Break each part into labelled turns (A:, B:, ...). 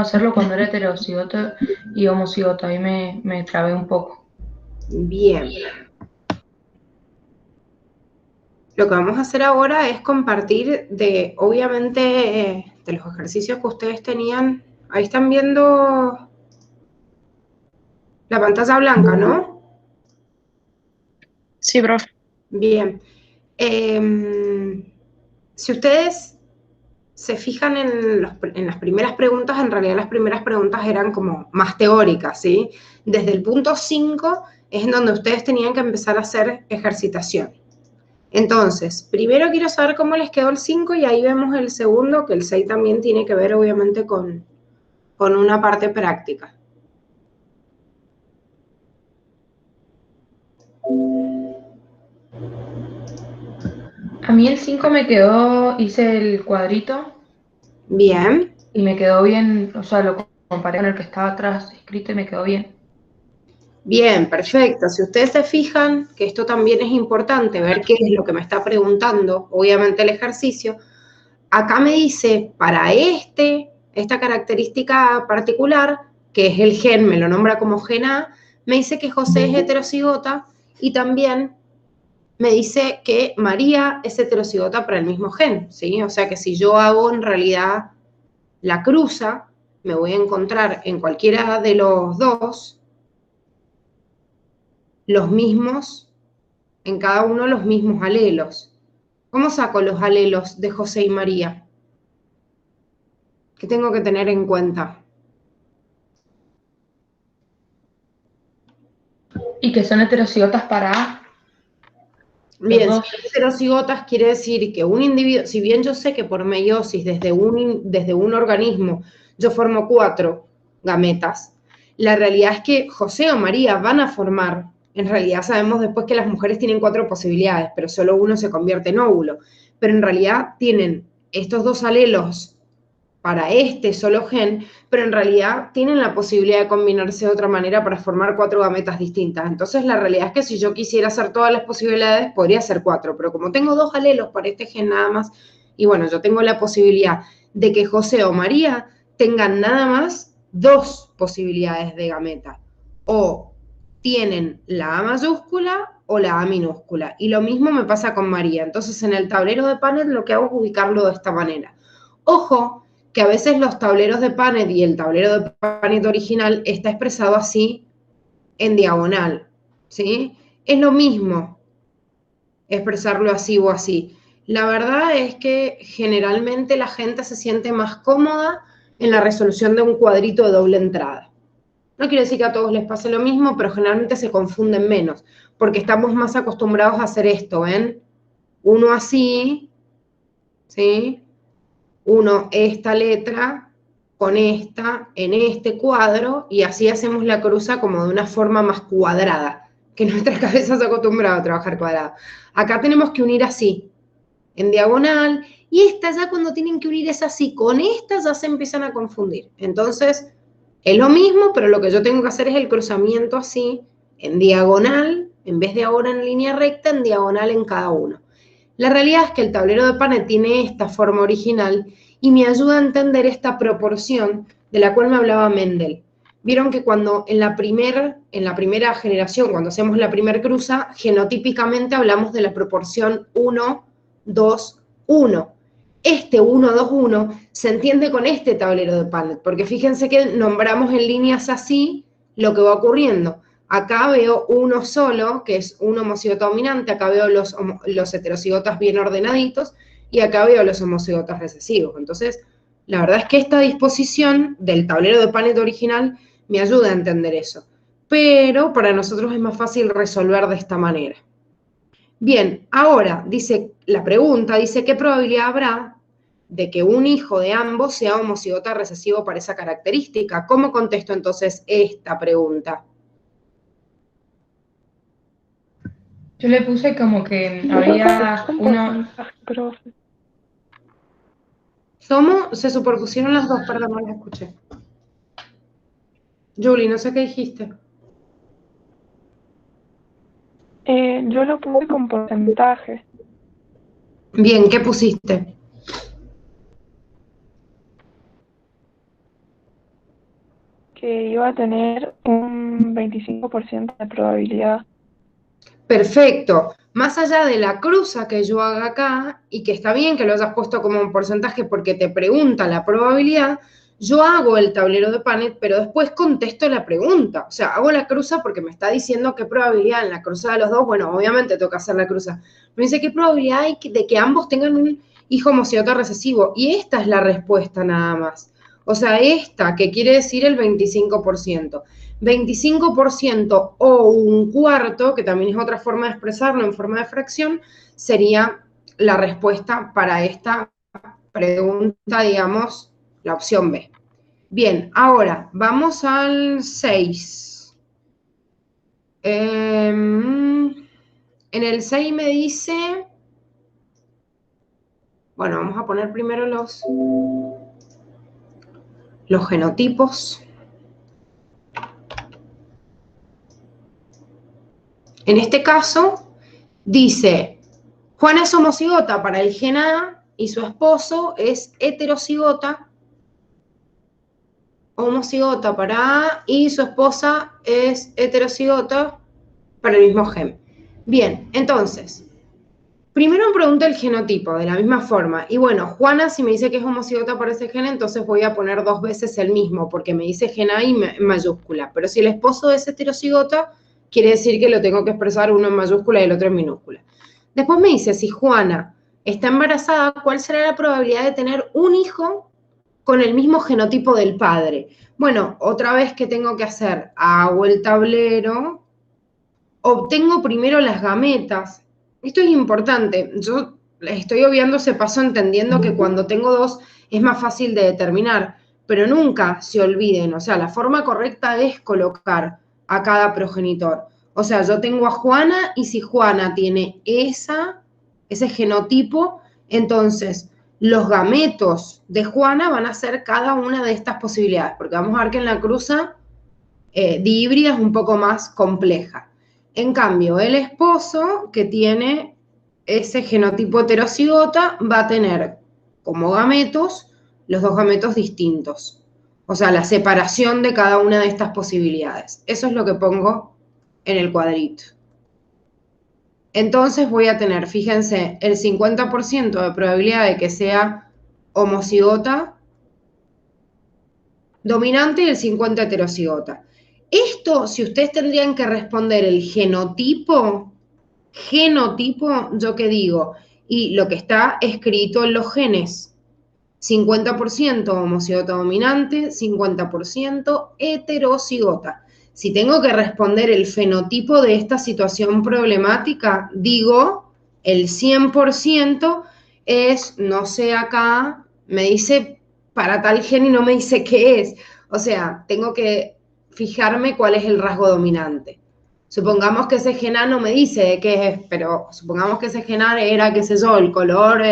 A: hacerlo cuando era heterocigoto y homocigoto, ahí me trabé un poco.
B: Bien. Lo que vamos a hacer ahora es compartir obviamente, de los ejercicios que ustedes tenían. Ahí están viendo la pantalla blanca, ¿no?
C: Sí, profe.
B: Bien. Si ustedes se fijan en las primeras preguntas, en realidad las primeras preguntas eran como más teóricas, ¿sí? Desde el punto 5 es en donde ustedes tenían que empezar a hacer ejercitación. Entonces, primero quiero saber cómo les quedó el 5 y ahí vemos el segundo, que el 6 también tiene que ver obviamente con una parte práctica.
A: A mí el 5 me quedó, hice el cuadrito
B: Bien.
A: y me quedó bien, o sea, lo comparé con el que estaba atrás escrito y me quedó bien.
B: Bien, perfecto. Si ustedes se fijan, que esto también es importante, ver qué es lo que me está preguntando, obviamente el ejercicio, acá me dice, para esta característica particular, que es el gen, me lo nombra como gen A, me dice que José es heterocigota y también me dice que María es heterocigota para el mismo gen, ¿sí? O sea que si yo hago en realidad la cruza, me voy a encontrar en cualquiera de los dos los mismos, en cada uno los mismos alelos. ¿Cómo saco los alelos de José y María? ¿Qué tengo que tener en cuenta?
A: Y que son heterocigotas para los
B: Bien, si
A: dos.
B: son heterocigotas quiere decir que un individuo, si bien yo sé que por meiosis desde un organismo yo formo 4 gametas, la realidad es que José o María van a formar, en realidad sabemos después que las mujeres tienen 4 posibilidades, pero solo uno se convierte en óvulo, pero en realidad tienen estos 2 alelos para este solo gen, pero en realidad tienen la posibilidad de combinarse de otra manera para formar 4 gametas distintas. Entonces la realidad es que si yo quisiera hacer todas las posibilidades, podría ser 4, pero como tengo 2 alelos para este gen nada más, y bueno, yo tengo la posibilidad de que José o María tengan nada más 2 posibilidades de gameta, o tienen la A mayúscula o la A minúscula, y lo mismo me pasa con María. Entonces en el tablero de Punnett lo que hago es ubicarlo de esta manera. Ojo, que a veces los tableros de Punnett y el tablero de Punnett original está expresado así en diagonal, ¿sí? Es lo mismo expresarlo así o así. La verdad es que generalmente la gente se siente más cómoda en la resolución de un cuadrito de doble entrada. No quiere decir que a todos les pase lo mismo, pero generalmente se confunden menos, porque estamos más acostumbrados a hacer esto, ¿ven? Uno así, ¿sí? Uno esta letra con esta en este cuadro y así hacemos la cruza como de una forma más cuadrada, que nuestra cabeza se ha acostumbrado a trabajar cuadrada. Acá tenemos que unir así, en diagonal, y esta ya cuando tienen que unir es así, con esta ya se empiezan a confundir. Entonces, es lo mismo, pero lo que yo tengo que hacer es el cruzamiento así, en diagonal, en vez de ahora en línea recta, en diagonal en cada uno. La realidad es que el tablero de Punnett tiene esta forma original y me ayuda a entender esta proporción de la cual me hablaba Mendel. Vieron que cuando en la primera generación, cuando hacemos la primera cruza, genotípicamente hablamos de la proporción 1, 2, 1. Este 1, 2, 1 se entiende con este tablero de Punnett, porque fíjense que nombramos en líneas así lo que va ocurriendo. Acá veo uno solo, que es un homocigoto dominante, acá veo los heterocigotas bien ordenaditos, y acá veo los homocigotas recesivos. Entonces, la verdad es que esta disposición del tablero de Punnett original me ayuda a entender eso. Pero para nosotros es más fácil resolver de esta manera. Bien, ahora dice la pregunta, dice, ¿qué probabilidad habrá de que un hijo de ambos sea homocigota recesivo para esa característica? ¿Cómo contesto entonces esta pregunta?
A: Yo le puse como que había
C: Un
A: uno,
C: porcentaje, profe.
B: Se superpusieron las dos, perdón, no las escuché. Julie, no sé qué dijiste.
C: Yo lo puse con porcentaje.
B: Bien, ¿qué pusiste?
C: que iba a tener un 25% de probabilidad.
B: Perfecto. Más allá de la cruza que yo haga acá, y que está bien que lo hayas puesto como un porcentaje porque te pregunta la probabilidad, yo hago el tablero de Punnett, pero después contesto la pregunta. O sea, hago la cruza porque me está diciendo qué probabilidad en la cruza de los dos. Bueno, obviamente tengo que hacer la cruza. Me dice qué probabilidad hay de que ambos tengan un hijo homocigota recesivo. Y esta es la respuesta nada más. O sea, esta, que quiere decir el 25%. 25% o un cuarto, que también es otra forma de expresarlo en forma de fracción, sería la respuesta para esta pregunta, digamos, la opción B. Bien, ahora vamos al 6. En el 6 me dice, bueno, vamos a poner primero los genotipos. En este caso, dice, Juana es homocigota para el gen A y su esposo es heterocigota, homocigota para A y su esposa es heterocigota para el mismo gen. Bien, entonces, primero me pregunto el genotipo de la misma forma. Y bueno, Juana, si me dice que es homocigota para ese gen, entonces voy a poner 2 veces el mismo, porque me dice gen A y en mayúscula. Pero si el esposo es heterocigota, quiere decir que lo tengo que expresar uno en mayúscula y el otro en minúscula. Después me dice, si Juana está embarazada, ¿cuál será la probabilidad de tener un hijo con el mismo genotipo del padre? Bueno, otra vez, ¿qué tengo que hacer? Hago el tablero, obtengo primero las gametas. Esto es importante. Yo estoy obviando ese paso entendiendo que cuando tengo 2 es más fácil de determinar, pero nunca se olviden. O sea, la forma correcta es colocar a cada progenitor. O sea, yo tengo a Juana y si Juana tiene ese genotipo, entonces los gametos de Juana van a ser cada una de estas posibilidades, porque vamos a ver que en la cruza dihíbrida es un poco más compleja. En cambio, el esposo que tiene ese genotipo heterocigota va a tener como gametos los 2 gametos distintos. O sea, la separación de cada una de estas posibilidades. Eso es lo que pongo en el cuadrito. Entonces voy a tener, fíjense, el 50% de probabilidad de que sea homocigota dominante y el 50% heterocigota. Esto, si ustedes tendrían que responder el genotipo, ¿yo qué digo? Y lo que está escrito en los genes, 50% homocigota dominante, 50% heterocigota. Si tengo que responder el fenotipo de esta situación problemática, digo, el 100% es, no sé acá, me dice para tal gen y no me dice qué es. O sea, tengo que fijarme cuál es el rasgo dominante. Supongamos que ese gen A no me dice de qué es, pero supongamos que ese gen A era, qué sé yo, el color,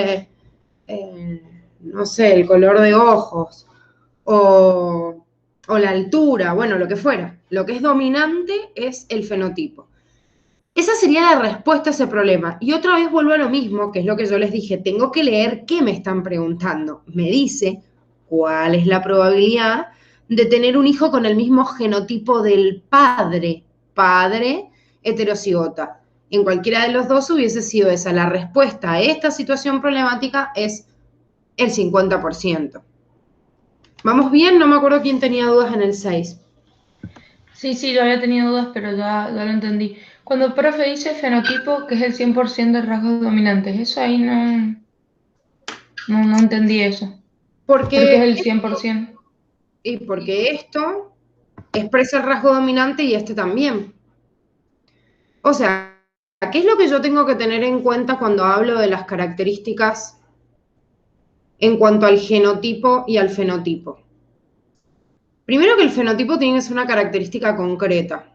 B: no sé, el color de ojos o la altura, bueno, lo que fuera. Lo que es dominante es el fenotipo. Esa sería la respuesta a ese problema. Y otra vez vuelvo a lo mismo, que es lo que yo les dije, tengo que leer qué me están preguntando. Me dice cuál es la probabilidad de tener un hijo con el mismo genotipo del padre heterocigota. En cualquiera de los dos hubiese sido esa. La respuesta a esta situación problemática es el 50%. ¿Vamos bien? No me acuerdo quién tenía dudas en el 6.
A: Sí, yo había tenido dudas, pero ya lo entendí. Cuando el profe dice fenotipo, que es el 100% de rasgos dominantes, eso ahí no entendí eso. Porque es
B: Porque
A: el 100%.
B: esto expresa el rasgo dominante y este también. O sea, ¿qué es lo que yo tengo que tener en cuenta cuando hablo de las características en cuanto al genotipo y al fenotipo? Primero que el fenotipo tiene que ser una característica concreta,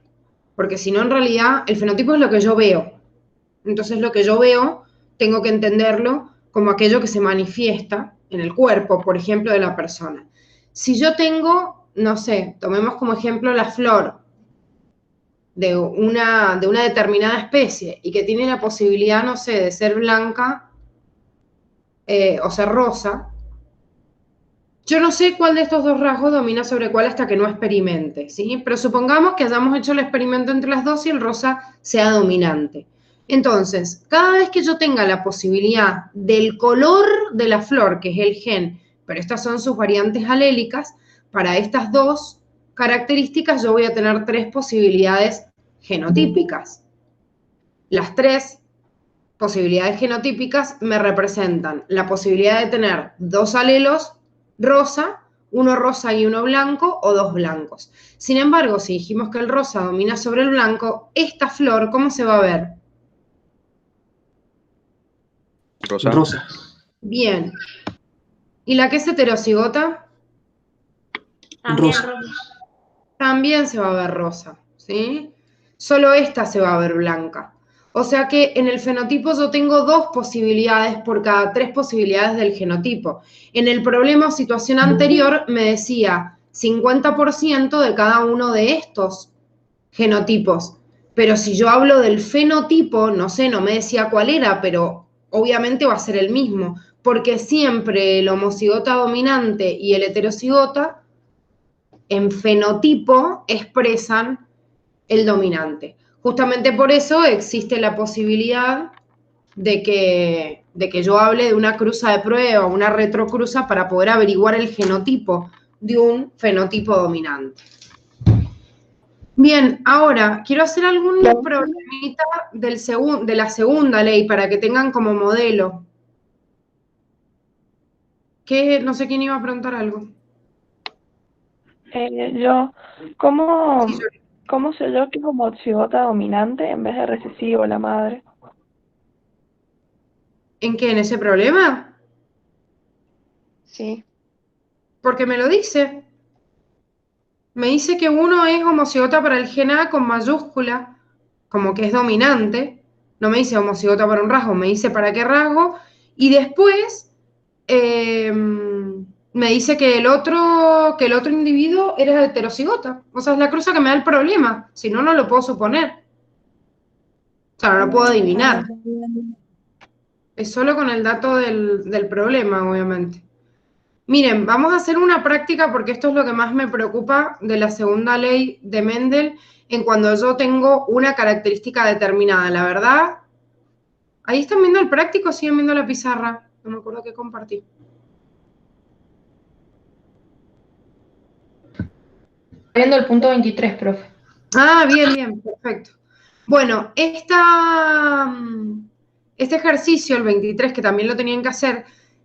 B: porque si no, en realidad, el fenotipo es lo que yo veo. Entonces, lo que yo veo, tengo que entenderlo como aquello que se manifiesta en el cuerpo, por ejemplo, de la persona. Si yo tengo, no sé, tomemos como ejemplo la flor de una determinada especie y que tiene la posibilidad, no sé, de ser blanca o ser rosa, Yo no sé cuál de estos dos rasgos domina sobre cuál hasta que no experimente, ¿sí? Pero supongamos que hayamos hecho el experimento entre las dos y el rosa sea dominante. Entonces, cada vez que yo tenga la posibilidad del color de la flor, que es el gen, pero estas son sus variantes alélicas, para estas dos características yo voy a tener tres posibilidades genotípicas. Las tres posibilidades genotípicas me representan la posibilidad de tener dos alelos rosa, uno rosa y uno blanco, o dos blancos. Sin embargo, si dijimos que el rosa domina sobre el blanco, esta flor, ¿cómo se va a ver?
D: Rosa.
E: Rosa.
B: Bien. ¿Y la que es heterocigota?
F: También
E: Rosa.
F: rosa.
B: También se va a ver rosa, ¿sí? Solo esta se va a ver blanca. O sea que en el fenotipo yo tengo dos posibilidades por cada tres posibilidades del genotipo. En el problema o situación anterior me decía 50% de cada uno de estos genotipos. Pero si yo hablo del fenotipo, no sé, no me decía cuál era, pero obviamente va a ser el mismo, porque siempre el homocigota dominante y el heterocigota en fenotipo expresan el dominante. Justamente por eso existe la posibilidad de que yo hable de una cruza de prueba, una retrocruza, para poder averiguar el genotipo de un fenotipo dominante. Bien, ahora quiero hacer algún problemita de la segunda ley para que tengan como modelo. Que no sé quién iba a preguntar algo.
C: Yo, ¿cómo,
B: Sí, yo.
C: cómo sé yo que es homocigota dominante en vez de recesivo la madre?
B: ¿En qué? ¿En ese problema?
C: Sí.
B: Porque me lo dice. Me dice que uno es homocigota para el gen A con mayúscula, como que es dominante. No me dice homocigota para un rasgo, me dice para qué rasgo. Y después me dice que el otro individuo era heterocigota. O sea, es la cruza que me da el problema. Si no, no lo puedo suponer. O sea, no lo puedo adivinar. Es solo con el dato del problema, obviamente. Miren, vamos a hacer una práctica porque esto es lo que más me preocupa de la segunda ley de Mendel en cuando yo tengo una característica determinada. La verdad, ahí están viendo el práctico, siguen viendo la pizarra. No me acuerdo qué compartí.
A: Viendo el punto 23, profe.
B: Ah, bien, bien, perfecto. Bueno, este ejercicio, el 23, que también lo tenían que hacer,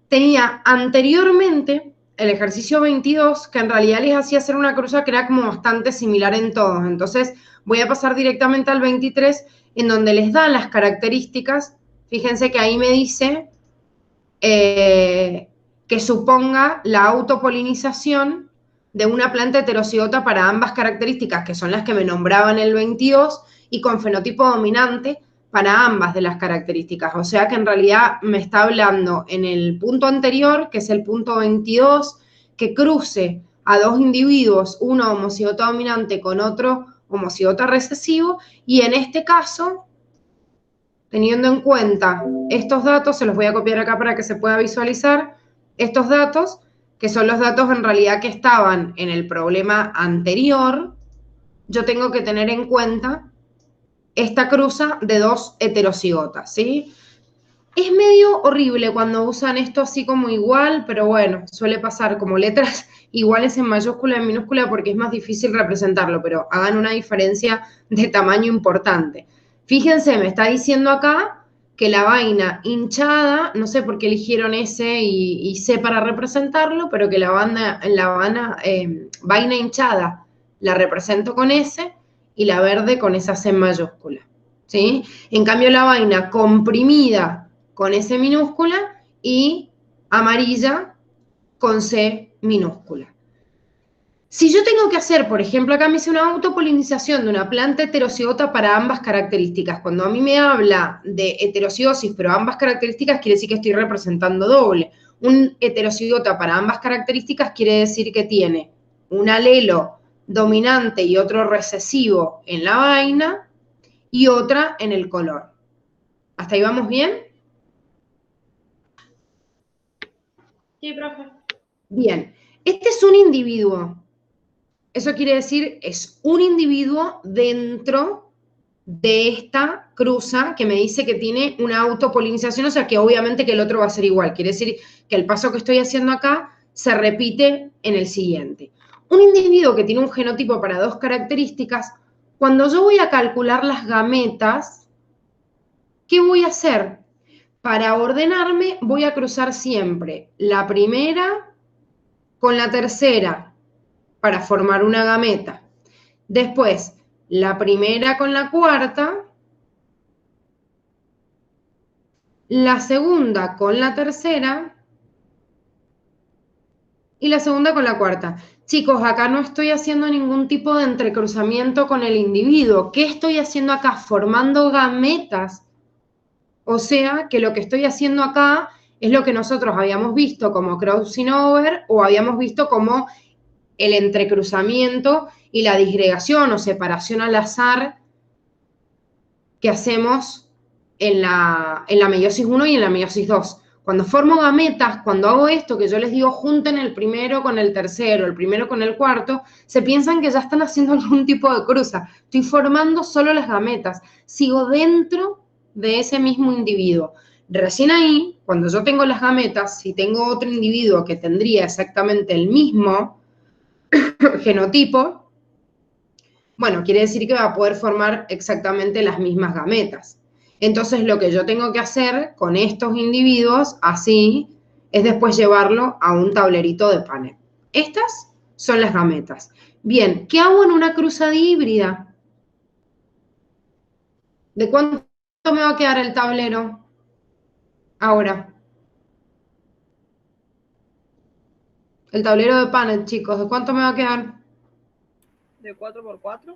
B: tenía anteriormente el ejercicio 22, que en realidad les hacía hacer una cruza que era como bastante similar en todos. Entonces, voy a pasar directamente al 23, en donde les dan las características. Fíjense que ahí me dice que suponga la autopolinización de una planta heterocigota para ambas características, que son las que me nombraban el 22, y con fenotipo dominante para ambas de las características. O sea que en realidad me está hablando en el punto anterior, que es el punto 22, que cruce a dos individuos, uno homocigota dominante con otro homocigota recesivo, y en este caso, teniendo en cuenta estos datos, se los voy a copiar acá para que se pueda visualizar, estos datos, que son los datos en realidad que estaban en el problema anterior, yo tengo que tener en cuenta esta cruza de dos heterocigotas, ¿sí? Es medio horrible cuando usan esto así como igual, pero bueno, suele pasar como letras iguales en mayúscula y en minúscula porque es más difícil representarlo, pero hagan una diferencia de tamaño importante. Fíjense, me está diciendo acá que la vaina hinchada, no sé por qué eligieron S y C para representarlo, pero que la vaina hinchada la represento con S y la verde con esa C en mayúscula, ¿sí? En cambio la vaina comprimida con S minúscula y amarilla con C minúscula. Si yo tengo que hacer, por ejemplo, acá me hice una autopolinización de una planta heterocigota para ambas características. Cuando a mí me habla de heterociosis, pero ambas características, quiere decir que estoy representando doble. Un heterocigota para ambas características quiere decir que tiene un alelo dominante y otro recesivo en la vaina y otra en el color. ¿Hasta ahí vamos bien?
F: Sí, profe.
B: Bien. Este es un individuo. Eso quiere decir, es un individuo dentro de esta cruza que me dice que tiene una autopolinización, o sea que obviamente que el otro va a ser igual. Quiere decir que el paso que estoy haciendo acá se repite en el siguiente. Un individuo que tiene un genotipo para 2 características, cuando yo voy a calcular las gametas, ¿qué voy a hacer? Para ordenarme voy a cruzar siempre la primera con la tercera para formar una gameta. Después, la primera con la cuarta, la segunda con la tercera y la segunda con la cuarta. Chicos, acá no estoy haciendo ningún tipo de entrecruzamiento con el individuo. ¿Qué estoy haciendo acá? Formando gametas. O sea, que lo que estoy haciendo acá es lo que nosotros habíamos visto como crossing over o habíamos visto como el entrecruzamiento y la disgregación o separación al azar que hacemos en la meiosis 1 y en la meiosis 2. Cuando formo gametas, cuando hago esto, que yo les digo junten el primero con el tercero, el primero con el cuarto, se piensan que ya están haciendo algún tipo de cruza. Estoy formando solo las gametas. Sigo dentro de ese mismo individuo. Recién ahí, cuando yo tengo las gametas, si tengo otro individuo que tendría exactamente el mismo genotipo, bueno, quiere decir que va a poder formar exactamente las mismas gametas. Entonces, lo que yo tengo que hacer con estos individuos, así, es después llevarlo a un tablerito de panel. Estas son las gametas. Bien, ¿qué hago en una cruzada híbrida? ¿De cuánto me va a quedar el tablero? Ahora. El tablero de panel, chicos, ¿de cuánto me va a quedar?
F: De 4×4.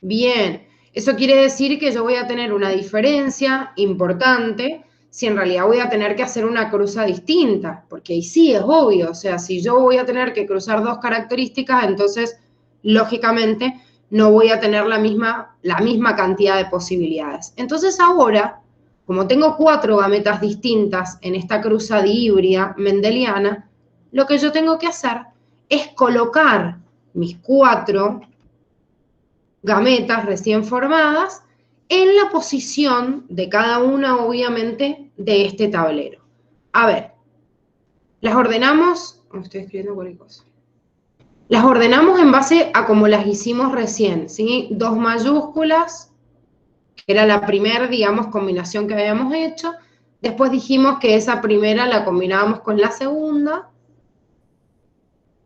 B: Bien, eso quiere decir que yo voy a tener una diferencia importante si en realidad voy a tener que hacer una cruza distinta, porque ahí sí es obvio, o sea, si yo voy a tener que cruzar 2 características, entonces, lógicamente, no voy a tener la misma cantidad de posibilidades. Entonces ahora, como tengo 4 gametas distintas en esta cruzada híbrida mendeliana, lo que yo tengo que hacer es colocar mis 4 gametas recién formadas en la posición de cada una, obviamente, de este tablero. A ver, las ordenamos, estoy escribiendo cualquier cosa. Las ordenamos en base a como las hicimos recién, ¿sí? 2 mayúsculas, que era la primera, digamos, combinación que habíamos hecho. Después dijimos que esa primera la combinábamos con la segunda.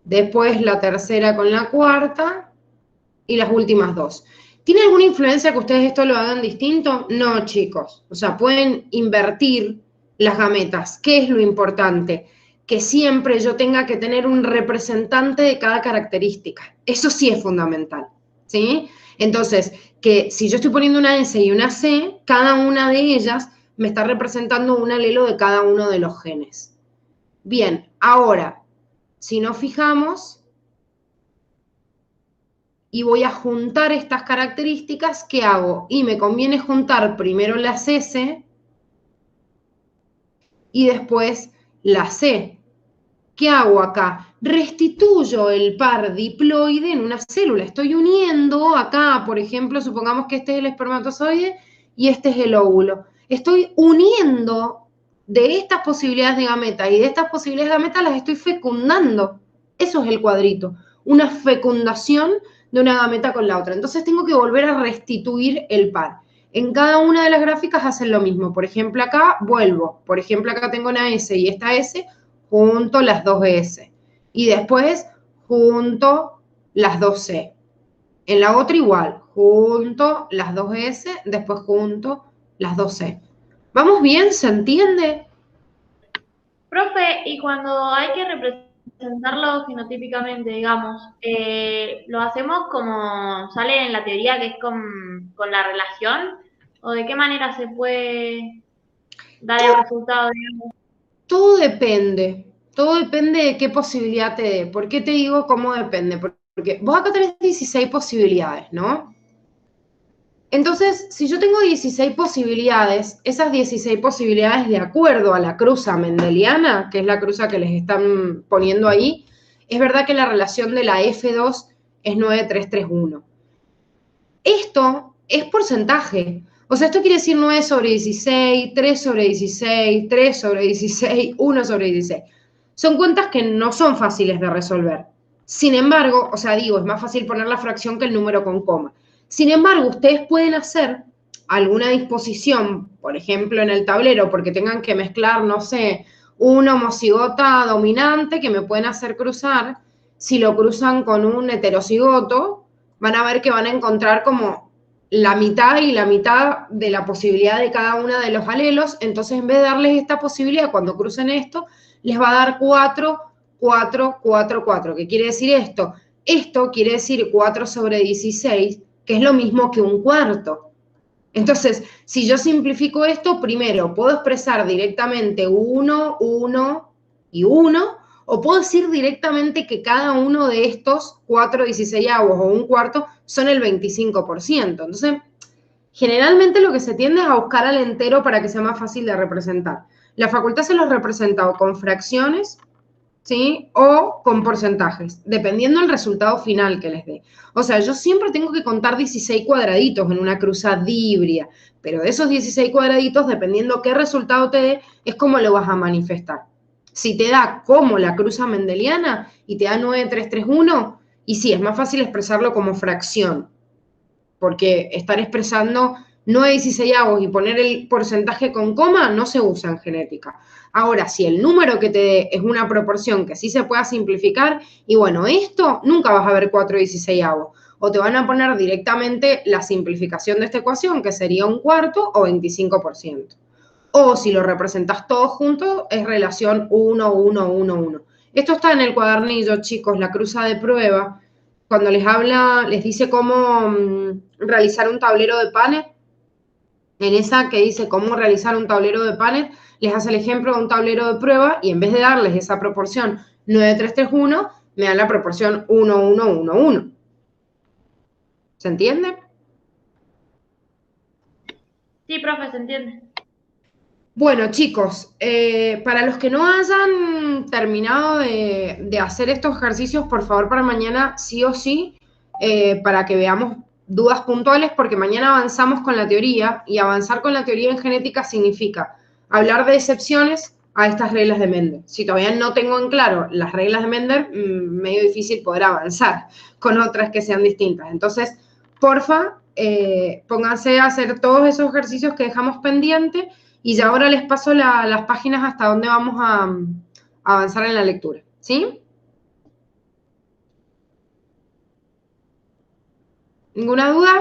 B: Después la tercera con la cuarta. Y las últimas 2. ¿Tiene alguna influencia que ustedes esto lo hagan distinto? No, chicos. O sea, pueden invertir las gametas. ¿Qué es lo importante? Que siempre yo tenga que tener un representante de cada característica. Eso sí es fundamental, ¿sí? Entonces, que si yo estoy poniendo una S y una C, cada una de ellas me está representando un alelo de cada uno de los genes. Bien, ahora, si nos fijamos y voy a juntar estas características, ¿qué hago? Y me conviene juntar primero las S y después la C. ¿Qué hago acá? Restituyo el par diploide en una célula. Estoy uniendo acá, por ejemplo, supongamos que este es el espermatozoide y este es el óvulo. Estoy uniendo de estas posibilidades de gameta y de estas posibilidades de gameta las estoy fecundando. Eso es el cuadrito. Una fecundación de una gameta con la otra. Entonces tengo que volver a restituir el par. En cada una de las gráficas hacen lo mismo. Por ejemplo, acá vuelvo. Por ejemplo, acá tengo una S y esta S, junto las 2 S. Y después junto las 2 C. En la otra igual. Junto las 2 S, después junto las 2 C. ¿Vamos bien? ¿Se entiende?
D: Profe, y cuando hay que representarlo fenotípicamente, digamos, ¿lo hacemos como sale en la teoría, que es con la relación? ¿O de qué manera se puede dar el resultado, digamos?
B: Todo depende de qué posibilidad te dé. ¿Por qué te digo cómo depende? Porque vos acá tenés 16 posibilidades, ¿no? Entonces, si yo tengo 16 posibilidades, esas 16 posibilidades de acuerdo a la cruza mendeliana, que es la cruza que les están poniendo ahí, es verdad que la relación de la F2 es 9,331. Esto es porcentaje. O sea, esto quiere decir 9 sobre 16, 3 sobre 16, 3 sobre 16, 1 sobre 16. Son cuentas que no son fáciles de resolver. Sin embargo, o sea, digo, es más fácil poner la fracción que el número con coma. Sin embargo, ustedes pueden hacer alguna disposición, por ejemplo, en el tablero, porque tengan que mezclar, no sé, una homocigota dominante que me pueden hacer cruzar. Si lo cruzan con un heterocigoto, van a ver que van a encontrar como la mitad y la mitad de la posibilidad de cada uno de los alelos. Entonces, en vez de darles esta posibilidad, cuando crucen esto, les va a dar 4, 4, 4, 4. ¿Qué quiere decir esto? Esto quiere decir 4 sobre 16, que es lo mismo que un cuarto. Entonces, si yo simplifico esto, primero puedo expresar directamente 1, 1 y 1, o puedo decir directamente que cada uno de estos 4 16avos o un cuarto son el 25%. Entonces, generalmente lo que se tiende es a buscar al entero para que sea más fácil de representar. La facultad se los representa o con fracciones, ¿sí? O con porcentajes, dependiendo del resultado final que les dé. O sea, yo siempre tengo que contar 16 cuadraditos en una cruzadibria, pero de esos 16 cuadraditos, dependiendo qué resultado te dé, es cómo lo vas a manifestar. Si te da como la cruza mendeliana y te da 9,331, y sí, es más fácil expresarlo como fracción, porque estar expresando 9,16avos y poner el porcentaje con coma no se usa en genética. Ahora, si el número que te dé es una proporción que sí se pueda simplificar, y bueno, esto nunca vas a ver 4,16avos, o te van a poner directamente la simplificación de esta ecuación, que sería un cuarto o 25%. O si lo representas todo junto, es relación 1, 1, 1, 1. Esto está en el cuadernillo, chicos, la cruza de prueba. Cuando les habla, les dice cómo realizar un tablero de Punnett. En esa que dice cómo realizar un tablero de Punnett, les hace el ejemplo de un tablero de prueba y en vez de darles esa proporción 9,331, me dan la proporción 1, 1, 1, 1. ¿Se entiende?
D: Sí, profe, se entiende.
B: Bueno, chicos, para los que no hayan terminado de hacer estos ejercicios, por favor, para mañana sí o sí, para que veamos dudas puntuales, porque mañana avanzamos con la teoría, y avanzar con la teoría en genética significa hablar de excepciones a estas reglas de Mendel. Si todavía no tengo en claro las reglas de Mendel, medio difícil poder avanzar con otras que sean distintas. Entonces, porfa, pónganse a hacer todos esos ejercicios que dejamos pendientes. Y ya ahora les paso las páginas hasta donde vamos a avanzar en la lectura, ¿sí? ¿Ninguna duda?